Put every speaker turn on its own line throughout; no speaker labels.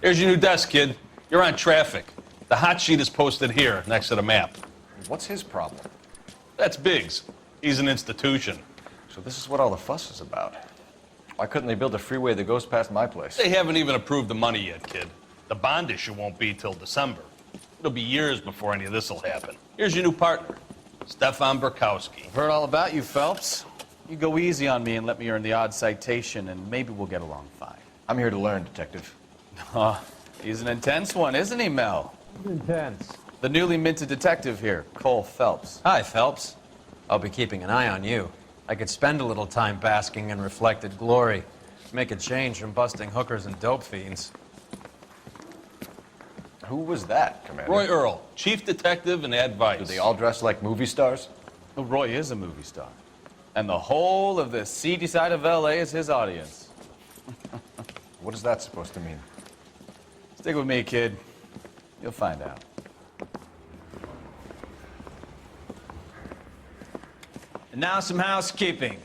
Here's your new desk, kid. You're on traffic. The hot sheet is posted here, next to the map.
What's his problem?
That's Biggs. He's an institution.
So this is what all the fuss is about. Why couldn't they build a freeway that goes past my place?
They haven't even approved the money yet, kid. The bond issue won't be till December. It'll be years before any of this will happen. Here's your new partner, Stefan Burkowski.
I've heard all about you, Phelps. You go easy on me and let me earn the odd citation, and maybe we'll get along fine.
I'm here to learn, Detective.
He's an intense one, isn't he, Mel?
Intense.
The newly minted detective here, Cole Phelps.
Hi, Phelps. I'll be keeping an eye on you. I could spend a little time basking in reflected glory. Make a change from busting hookers and dope fiends.
Who was that, Commander?
Roy Earl, chief detective and advice.
Do they all dress like movie stars?
Well, Roy is a movie star. And the whole of the seedy side of L.A. is his audience.
What is that supposed to mean?
Stick with me, kid. You'll find out. And now some housekeeping.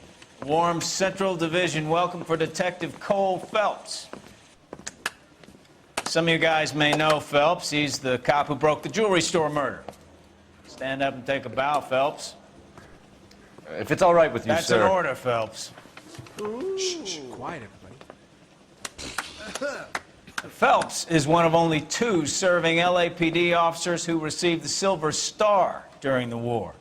Warm Central Division welcome for Detective Cole Phelps. Some of you guys may know Phelps. He's the cop who broke the jewelry store murder. Stand up and take a bow, Phelps.
If it's all right with you,
That's
sir.
an order, Phelps.
Shh, quiet, everybody.
Phelps is one of only 2 serving LAPD officers who received the Silver Star during the war.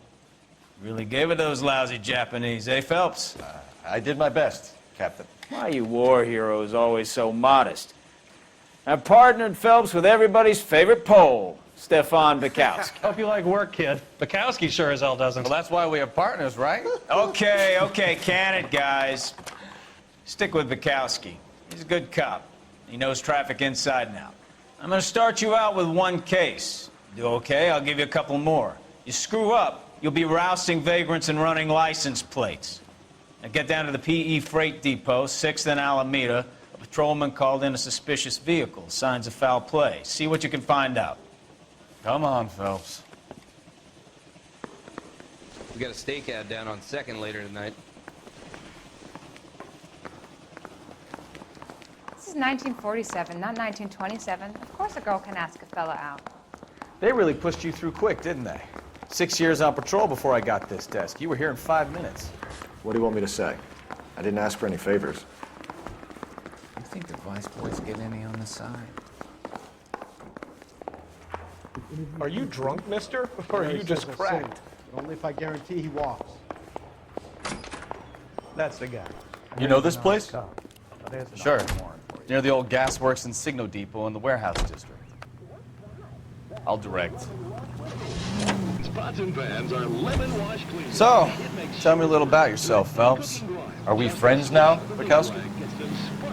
Really gave it those lousy Japanese, eh, Phelps?
I did my best, Captain.
Why are you war heroes always so modest? I've partnered Phelps with everybody's favorite Pole, Stefan Burkowski.
Hope you like work, kid. Bukowski sure as hell doesn't.
Well, that's why we have partners, right? Okay, can it, guys. Stick with Burkowski. He's a good cop. He knows traffic inside and out. I'm going to start you out with 1 case. Do okay? I'll give you a couple more. You screw up, you'll be rousting vagrants and running license plates. Now get down to the PE Freight Depot, 6th and Alameda. A patrolman called in a suspicious vehicle. Signs of foul play. See what you can find out. Come on, Phelps.
We got a stakeout down on 2nd later tonight.
This is 1947, not 1927. Of course a girl can ask a fella out.
They really pushed you through quick, didn't they? 6 years on patrol before I got this desk. You were here in 5 minutes.
What do you want me to say? I didn't ask for any favors.
You think the vice boys get any on the side?
Are you drunk, mister? Or are you just cracked?
But only if I guarantee he walks.
That's the guy.
You know this place?
Sure. Near the old gasworks and Signo Depot in the warehouse district. I'll direct.
Spots and pans are lemon wash clean.
So, tell me a little about yourself, Phelps.
Are we friends now, Burkowski?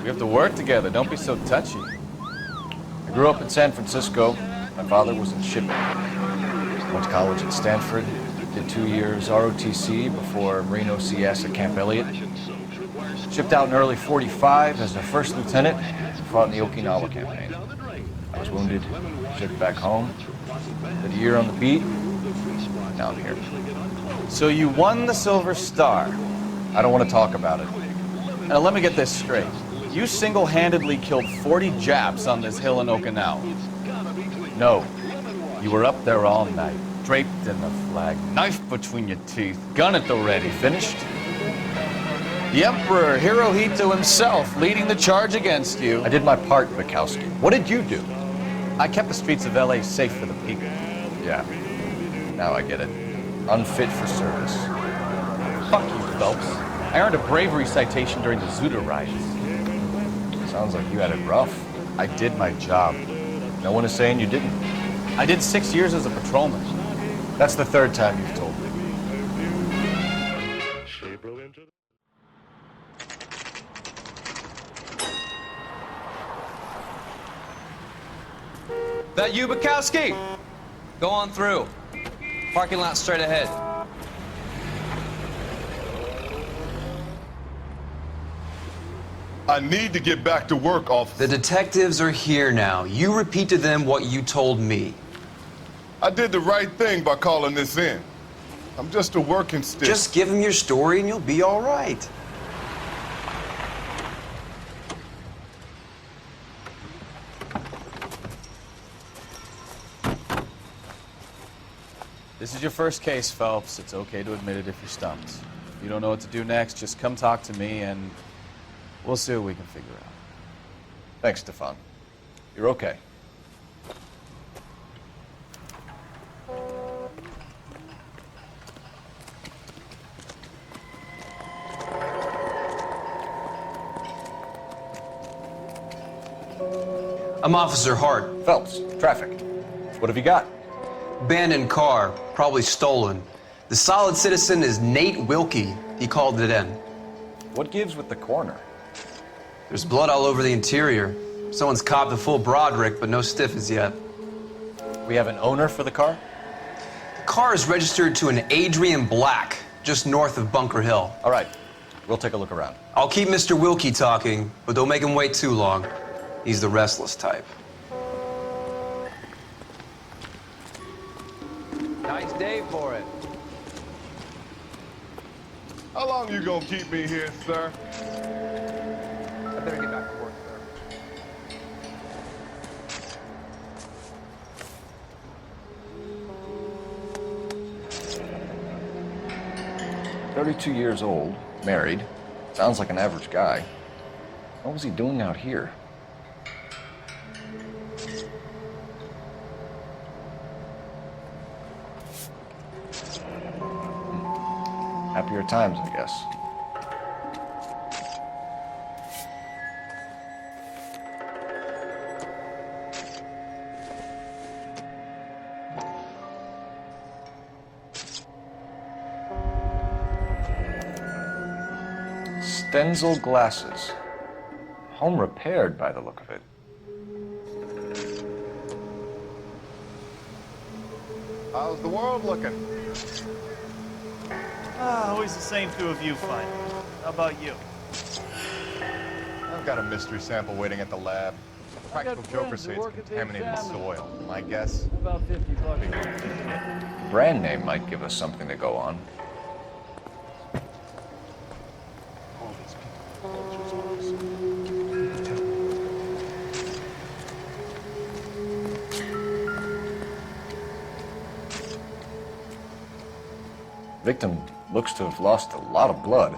We have to work together. Don't be so touchy.
I grew up in San Francisco. My father was in shipping. Went to college at Stanford. Did 2 years ROTC before Marine OCS at Camp Elliott. Shipped out in early '45 as a first lieutenant. Fought in the Okinawa campaign. I was wounded. Shipped back home. Did a year on the beat. Now I'm here.
So you won the Silver Star.
I don't want to talk about it.
Now let me get this straight. You single-handedly killed 40 Japs on this hill in Okinawa.
No.
You were up there all night, draped in the flag, knife between your teeth, gun at the ready.
Finished?
The Emperor Hirohito himself leading the charge against you.
I did my part, Bukowski. What did you do?
I kept the streets of L.A. safe for the people.
Yeah. Now I get it. Unfit for service.
Fuck you, Phelps. I earned a bravery citation during the Zuda riots.
Sounds like you had it rough.
I did my job.
No one is saying you didn't.
I did 6 years as a patrolman.
That's the 3rd time you've told me.
That you, Bukowski? Go on through. Parking lot straight ahead.
I need to get back to work, officer.
The detectives are here now. You repeat to them what you told me.
I did the right thing by calling this in. I'm just a working stick.
Just give them your story and you'll be all right.
This is your first case, Phelps. It's okay to admit it if you're stumped. If you don't know what to do next, just come talk to me and we'll see what we can figure out. Thanks, Stefan. You're okay.
I'm Officer Hart.
Phelps, traffic. What have you got?
Abandoned car, probably stolen. The solid citizen is Nate Wilkie. He called it in.
What gives with the coroner?
There's blood all over the interior. Someone's copped a full Broderick, but no stiff as yet.
We have an owner for the car?
The car is registered to an Adrian Black, just north of Bunker Hill.
All right, we'll take a look around.
I'll keep Mr. Wilkie talking, but don't make him wait too long. He's the restless type.
Nice day for it.
How long you gonna keep me here, sir?
I better get back to work, sir.
32 years old, married. Sounds like an average guy. What was he doing out here? Happier times, I guess. Stenzel glasses. Home repaired by the look of it.
How's the world looking?
Always the same two of you, fine. How about you?
I've got a mystery sample waiting at the lab. Practical jokers say it's contaminated soil. My guess?
About 50 bucks.
Brand name might give us something to go on. Victim looks to have lost a lot of blood.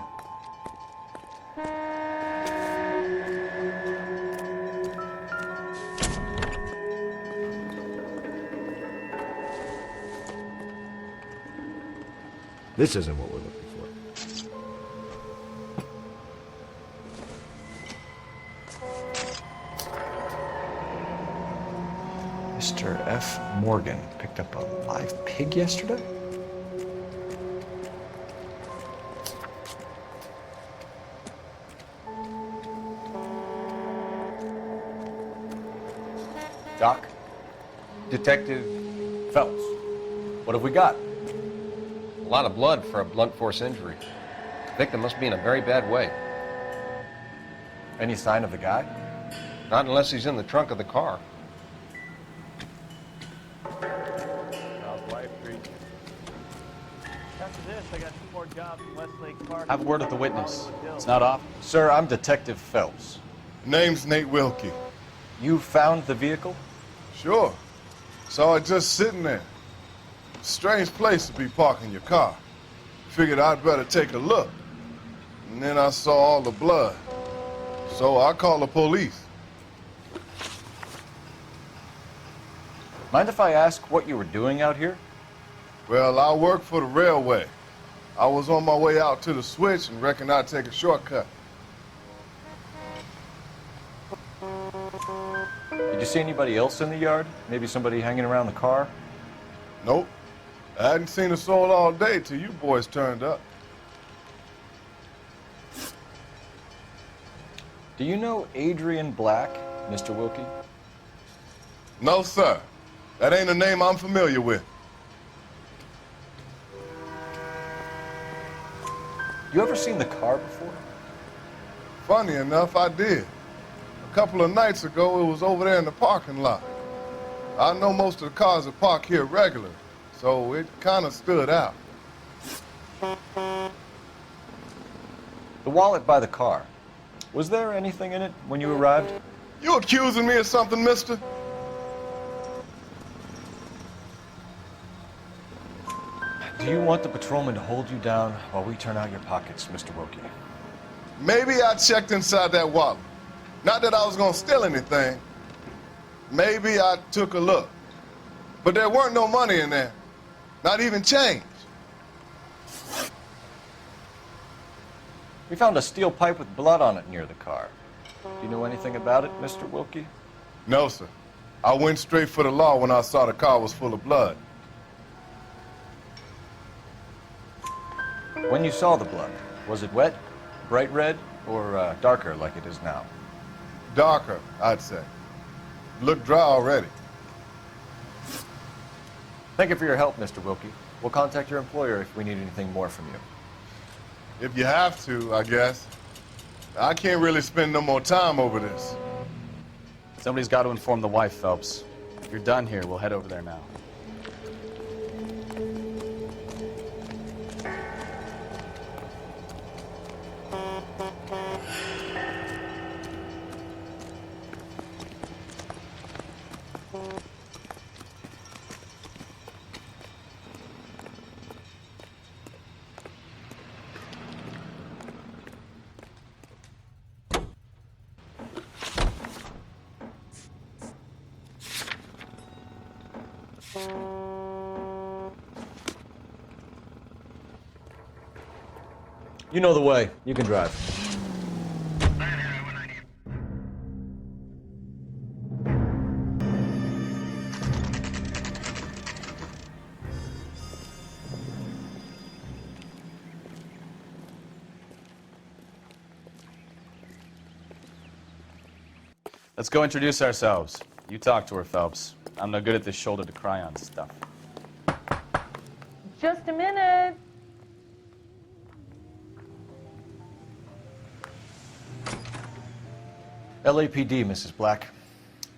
This isn't what we're looking for.
Mr. F. Morgan picked up a live pig yesterday? Doc?
Detective,
Phelps. What have we got?
a lot of blood for a blunt force injury. The victim must be in a very bad way.
Any sign of the guy?
Not unless he's in the trunk of the car.
After this, I got 2 more jobs in Westlake Park.
Have a word with the witness. It's not off. Sir, I'm Detective Phelps.
Name's Nate Wilkie.
You found the vehicle?
Sure. Saw it just sitting there. Strange place to be parking your car. Figured I'd better take a look. And then I saw all the blood. So I called the police.
Mind if I ask what you were doing out here?
Well, I work for the railway. I was on my way out to the switch and reckoned I'd take a shortcut.
Did you see anybody else in the yard? Maybe somebody hanging around the car?
Nope. I hadn't seen a soul all day till you boys turned up.
Do you know Adrian Black, Mr. Wilkie?
No, sir. That ain't a name I'm familiar with.
You ever seen the car before?
Funny enough, I did. A couple of nights ago, it was over there in the parking lot. I know most of the cars are parked here regular, so it kind of stood out.
The wallet by the car. Was there anything in it when you arrived?
You accusing me of something, mister?
Do you want the patrolman to hold you down while we turn out your pockets, Mr. Wilkie?
Maybe I checked inside that wallet. Not that I was gonna steal anything. Maybe I took a look. But there weren't no money in there. Not even change.
We found a steel pipe with blood on it near the car. Do you know anything about it, Mr. Wilkie?
No, sir. I went straight for the law when I saw the car was full of blood.
When you saw the blood, was it wet, bright red, or darker like it is now?
Darker, I'd say. Looked dry already.
Thank you for your help, Mr. Wilkie. We'll contact your employer if we need anything more from you.
If you have to, I guess. I can't really spend no more time over this.
Somebody's got to inform the wife, Phelps. If you're done here, we'll head over there now.
You know the way. You can drive.
Let's go introduce ourselves. You talk to her, Phelps. I'm no good at this shoulder to cry on stuff.
Just a minute.
LAPD, Mrs. Black.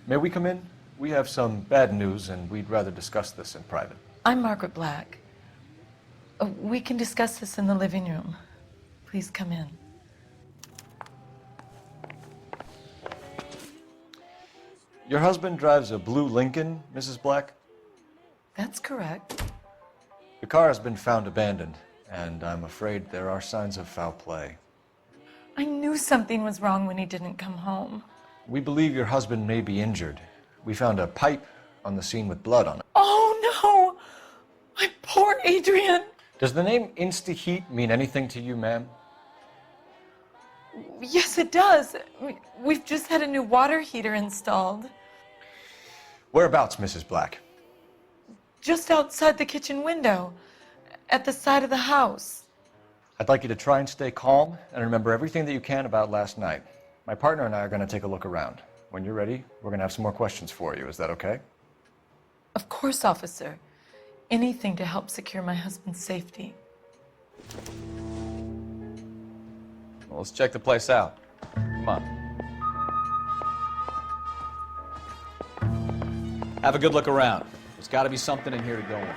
May we come in? We have some bad news, and we'd rather discuss this in private.
I'm Margaret Black. We can discuss this in the living room. Please come in.
Your husband drives a blue Lincoln, Mrs. Black?
That's correct.
The car has been found abandoned, and I'm afraid there are signs of foul play.
I knew something was wrong when he didn't come home.
We believe your husband may be injured. We found a pipe on the scene with blood on it.
Oh, no! My poor Adrian!
Does the name Insta-Heat mean anything to you, ma'am?
Yes, it does. We've just had a new water heater installed.
Whereabouts, Mrs. Black?
Just outside the kitchen window, at the side of the house.
I'd like you to try and stay calm and remember everything that you can about last night. My partner and I are going to take a look around. When you're ready, we're going to have some more questions for you. Is that okay?
Of course, officer. Anything to help secure my husband's safety.
Well, let's check the place out. Come on. Have a good look around. There's got to be something in here to go on.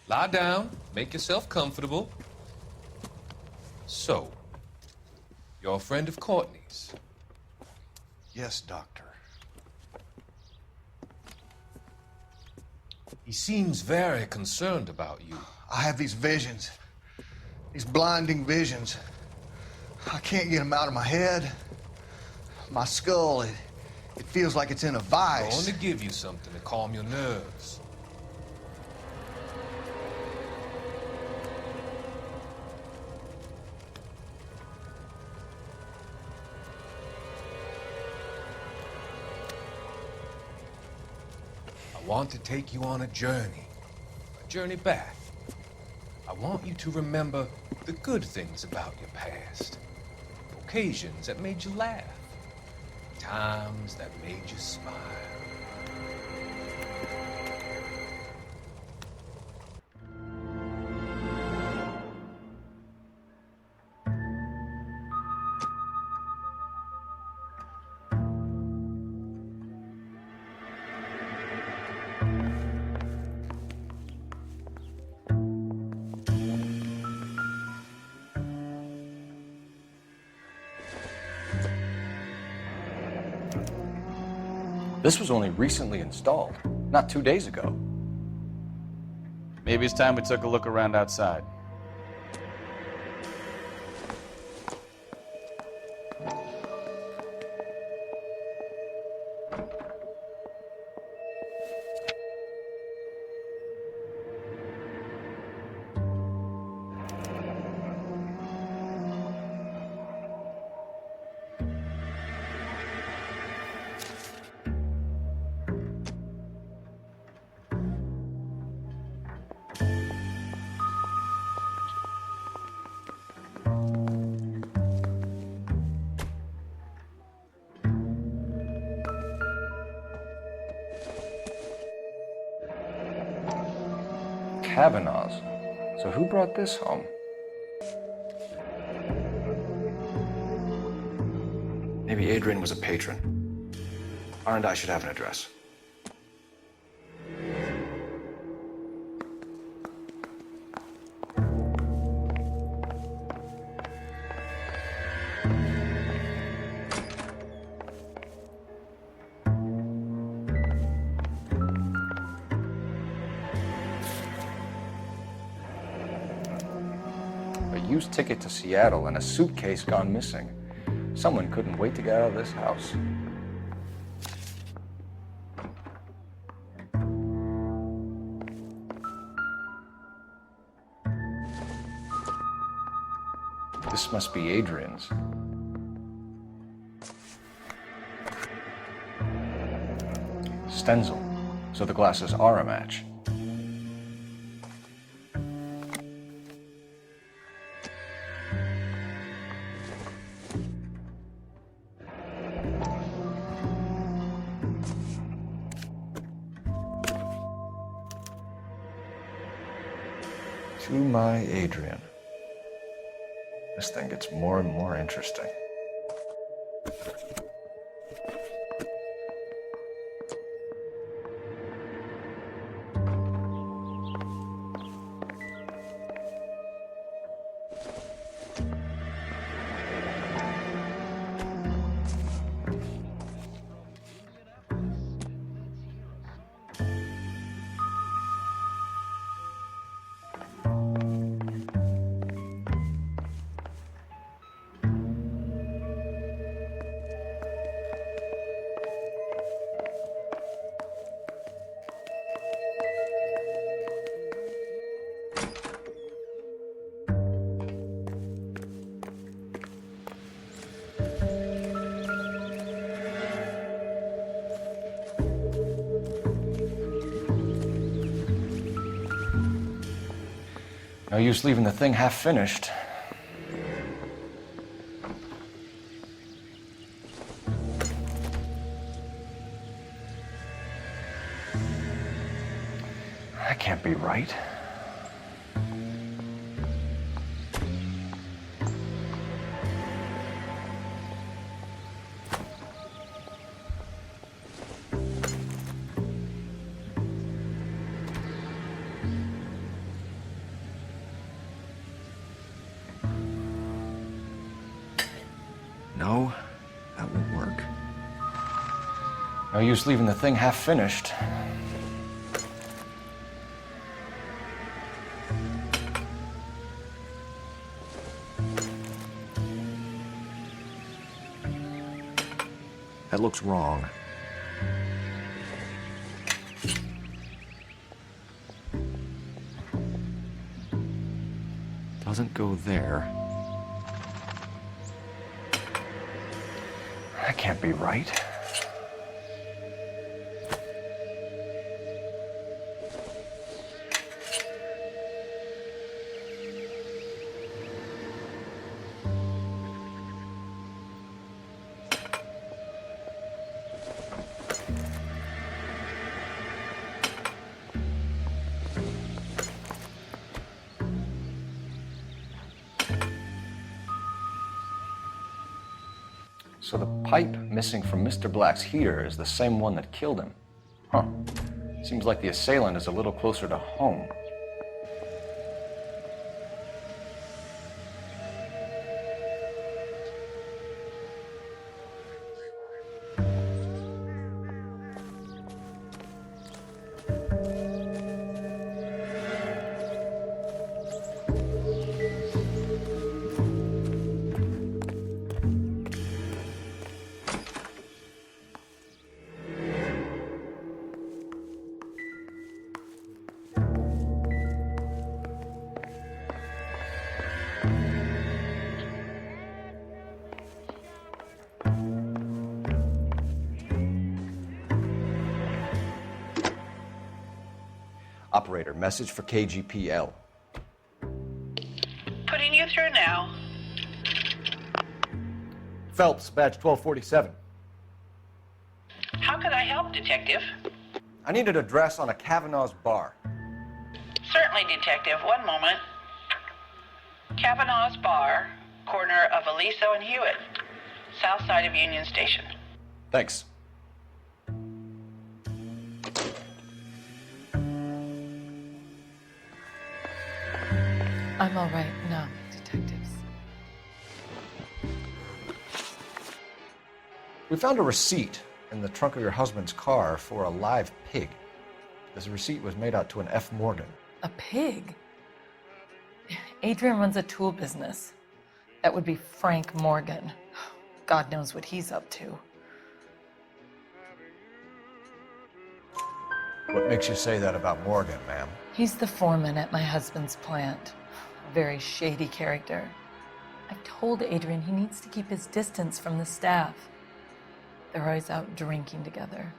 Lie down, make yourself comfortable. So, you're a friend of Courtney's?
Yes, Doctor.
He seems very concerned about you.
I have these visions, these blinding visions. I can't get them out of my head. My skull, it feels like it's in a vice.
I want to give you something to calm your nerves. I want to take you on a journey back. I want you to remember the good things about your past, occasions that made you laugh, times that made you smile.
This was only recently installed, not 2 days ago.
Maybe it's time we took a look around outside.
Kavanaugh's. So who brought this home? Maybe Adrian was a patron. R&I should have an address. Used ticket to Seattle and a suitcase gone missing. Someone couldn't wait to get out of this house. This must be Adrian's. Stenzel. So the glasses are a match. To my Adrian. This thing gets more and more interesting. No use leaving the thing half finished. That can't be right. No, that won't work. No use leaving the thing half finished. That looks wrong. Doesn't go there. That can't be right. So the pipe missing from Mr. Black's heater is the same one that killed him. Huh. Seems like the assailant is a little closer to home. Operator, message for KGPL.
Putting you through now.
Phelps, badge 1247.
How could I help, Detective?
I need an address on a Kavanaugh's bar.
Certainly, Detective. One moment. Kavanaugh's Bar, corner of Aliso and Hewitt, south side of Union Station.
Thanks.
I'm all right now, detectives.
We found a receipt in the trunk of your husband's car for a live pig. This receipt was made out to an F. Morgan.
A pig? Adrian runs a tool business. That would be Frank Morgan. God knows what he's up to.
What makes you say that about Morgan, ma'am?
He's the foreman at my husband's plant. A very shady character. I told Adrian he needs to keep his distance from the staff. They're always out drinking together.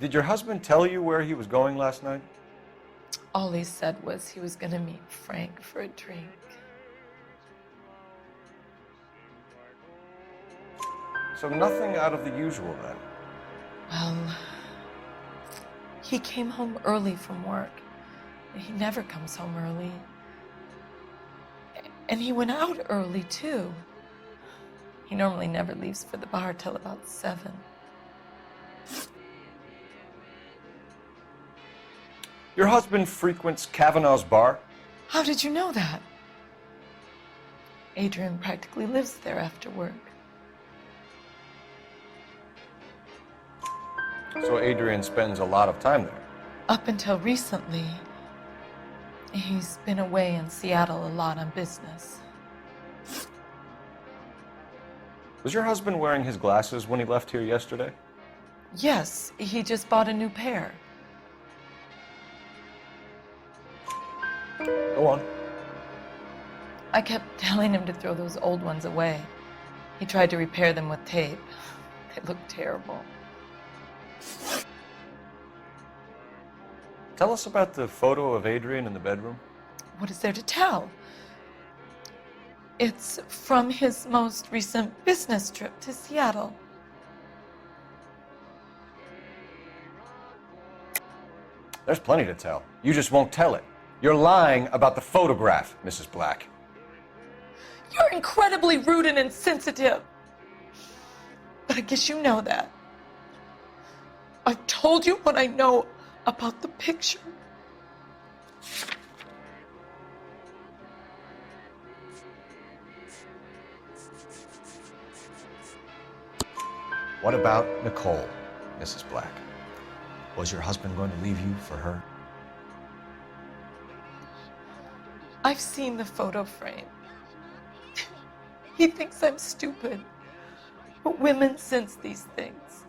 Did your husband tell you where he was going last night?
All he said was he was going to meet Frank for a drink.
So nothing out of the usual then?
Well, he came home early from work. He never comes home early. And he went out early, too. He normally never leaves for the bar till about 7.
Your husband frequents Kavanaugh's bar?
How did you know that? Adrian practically lives there after work.
So Adrian spends a lot of time there?
Up until recently, he's been away in Seattle a lot on business.
Was your husband wearing his glasses when he left here yesterday?
Yes, he just bought a new pair.
Go on.
I kept telling him to throw those old ones away. He tried to repair them with tape. They looked terrible.
Tell us about the photo of Adrian in the bedroom.
What is there to tell? It's from his most recent business trip to Seattle.
There's plenty to tell. You just won't tell it. You're lying about the photograph, Mrs. Black.
You're incredibly rude and insensitive. But I guess you know that. I've told you what I know about the picture.
What about Nicole, Mrs. Black? Was your husband going to leave you for her?
I've seen the photo frame. He thinks I'm stupid. But women sense these things.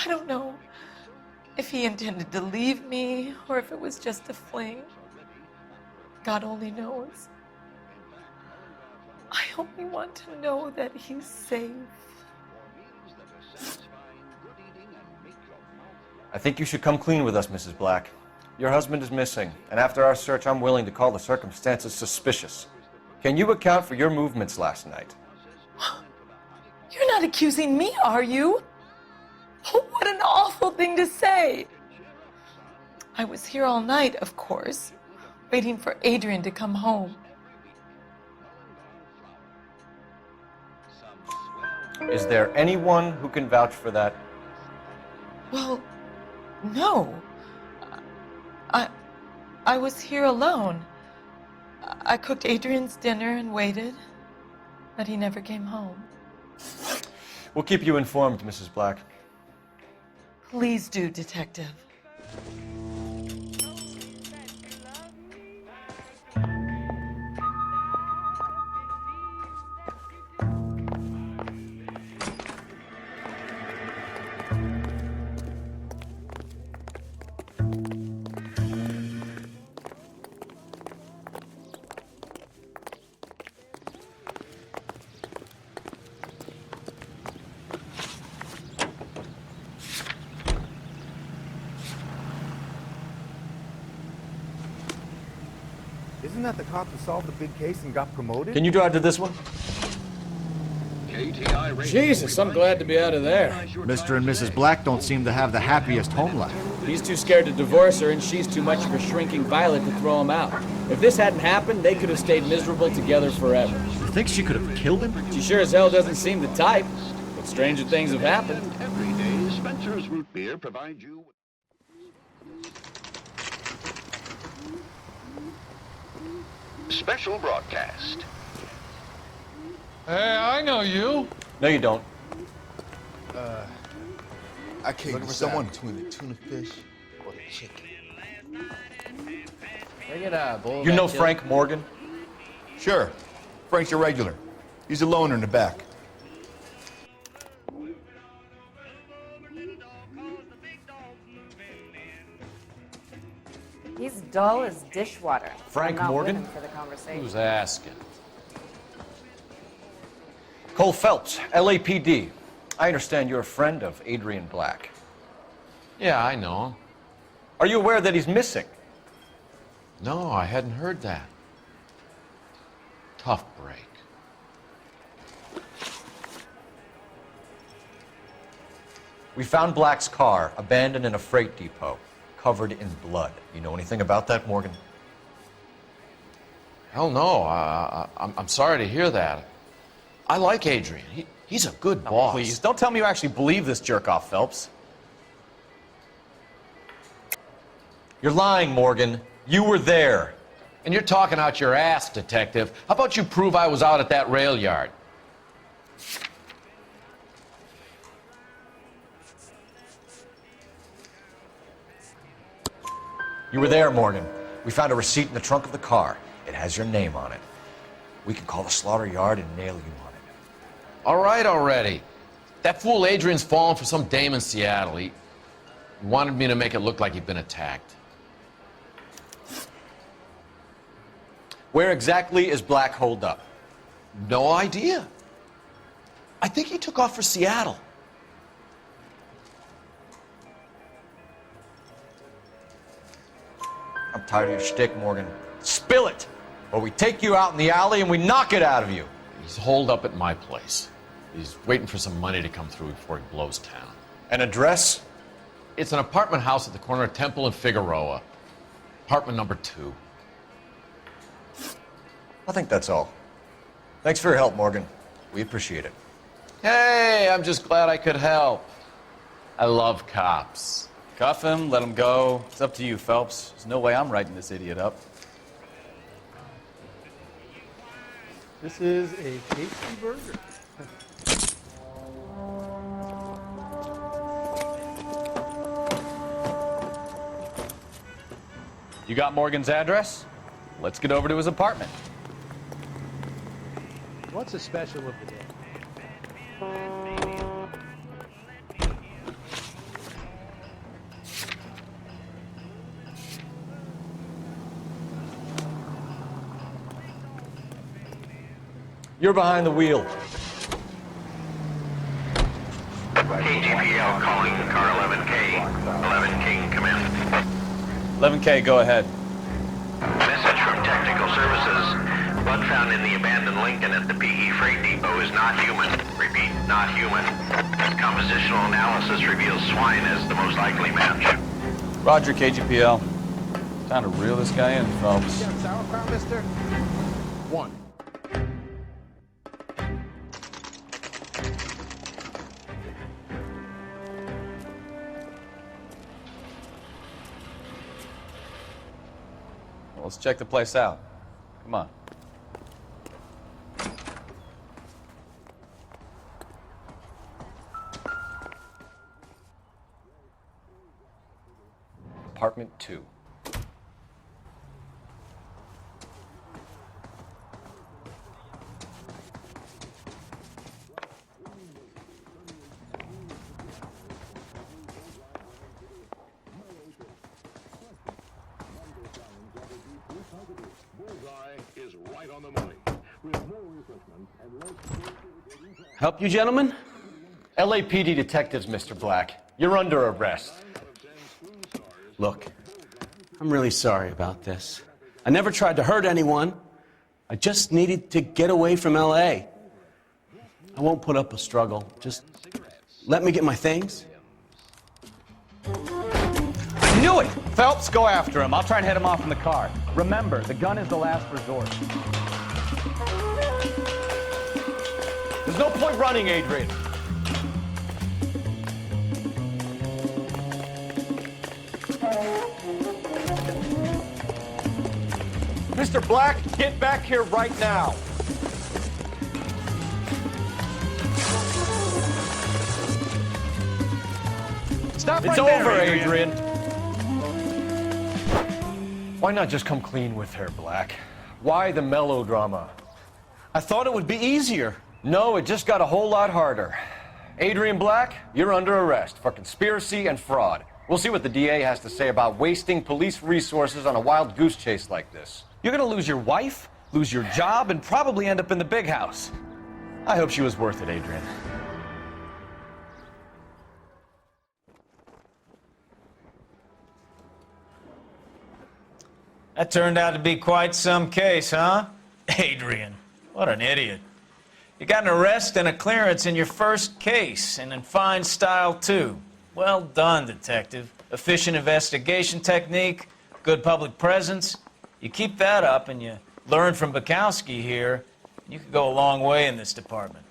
I don't know if he intended to leave me or if it was just a fling. God only knows. I only want to know that he's safe.
I think you should come clean with us, Mrs. Black. Your husband is missing, and after our search, I'm willing to call the circumstances suspicious. Can you account for your movements last night?
You're not accusing me, are you? Oh, what an awful thing to say. I was here all night, of course, waiting for Adrian to come home.
Is there anyone who can vouch for that?
Well, no. I was here alone. I cooked Adrian's dinner and waited, but he never came home.
We'll keep you informed, Mrs. Black.
Please do, Detective.
Isn't that the cop who solved the big case and got promoted?
Can you drive to this one?
Jesus, I'm glad to be out of there.
Mr. and Mrs. Black don't seem to have the happiest home life.
He's too scared to divorce her, and she's too much of a shrinking violet to throw him out. If this hadn't happened, they could have stayed miserable together forever.
You think she could have killed him?
She sure as hell doesn't seem the type, but stranger things have happened.
Every day, Spencer's Root Beer provides you special broadcast.
Hey, I know you.
No, you don't.
I can't
Looking for
decide
someone?
between the tuna fish or the chicken.
Can I get a bowl of
You
that
know
chili?
Frank Morgan?
Sure. Frank's a regular. He's a loner in the back.
He's dull as dishwater.
Frank
I'm not
Morgan?
with him for the conversation.
Who's asking?
Cole Phelps, LAPD. I understand you're a friend of Adrian Black.
Yeah, I know him.
Are you aware that he's missing?
No, I hadn't heard that. Tough break.
We found Black's car abandoned in a freight depot, covered in blood. You know anything about that, Morgan?
Hell no. I'm sorry to hear that. I like Adrian. He's a good boss.
Please, don't tell me you actually believe this jerk-off, Phelps.
You're lying, Morgan. You were there.
And you're talking out your ass, detective. How about you prove I was out at that rail yard?
You were there, Morgan. We found a receipt in the trunk of the car. It has your name on it. We can call the slaughter yard and nail you on it.
All right already. That fool Adrian's fallen for some dame in Seattle. He wanted me to make it look like he'd been attacked.
Where exactly is Black holed up?
No idea. I think he took off for Seattle.
I'm tired of your shtick, Morgan. Spill it! Or we take you out in the alley and we knock it out of you.
He's holed up at my place. He's waiting for some money to come through before he blows town.
An address?
It's an apartment house at the corner of Temple and Figueroa. Apartment number 2.
I think that's all. Thanks for your help, Morgan. We appreciate it.
Hey, I'm just glad I could help. I love cops.
Cuff him, let him go. It's up to you, Phelps. There's no way I'm writing this idiot up.
This is a tasty burger.
You got Morgan's address? Let's get over to his apartment.
What's the special of the day?
You're behind the wheel.
KGPL calling car 11K. 11K, come in.
11K, go ahead.
Message from Technical Services. Blood found in the abandoned Lincoln at the PE Freight Depot is not human. Repeat, not human. Compositional analysis reveals swine as the most likely match.
Roger, KGPL. Time to reel this guy in, Phelps.
You got sauerkraut, mister?
1.
Well, let's check the place out. Come on.
Apartment 2.
Is right on the money. With more refreshment and less...
Help you, gentlemen? LAPD detectives, Mr. Black. You're under arrest.
Look, I'm really sorry about this. I never tried to hurt anyone. I just needed to get away from L.A. I won't put up a struggle. Just let me get my things.
I knew it! Phelps, go after him. I'll try and head him off in the car. Remember, the gun is the last resort.
There's no point running, Adrian. Mr. Black, get back here right now.
Stop
It's
right
over,
there,
Adrian. Why not just come clean with her, Black? Why the melodrama?
I thought it would be easier.
No, it just got a whole lot harder. Adrian Black, you're under arrest for conspiracy and fraud. We'll see what the DA has to say about wasting police resources on a wild goose chase like this.
You're gonna lose your wife, lose your job, and probably end up in the big house. I hope she was worth it, Adrian.
That turned out to be quite some case, huh? Adrian, what an idiot. You got an arrest and a clearance in your first case, and in fine style, too. Well done, detective. Efficient investigation technique, good public presence. You keep that up and you learn from Bukowski here, you could go a long way in this department.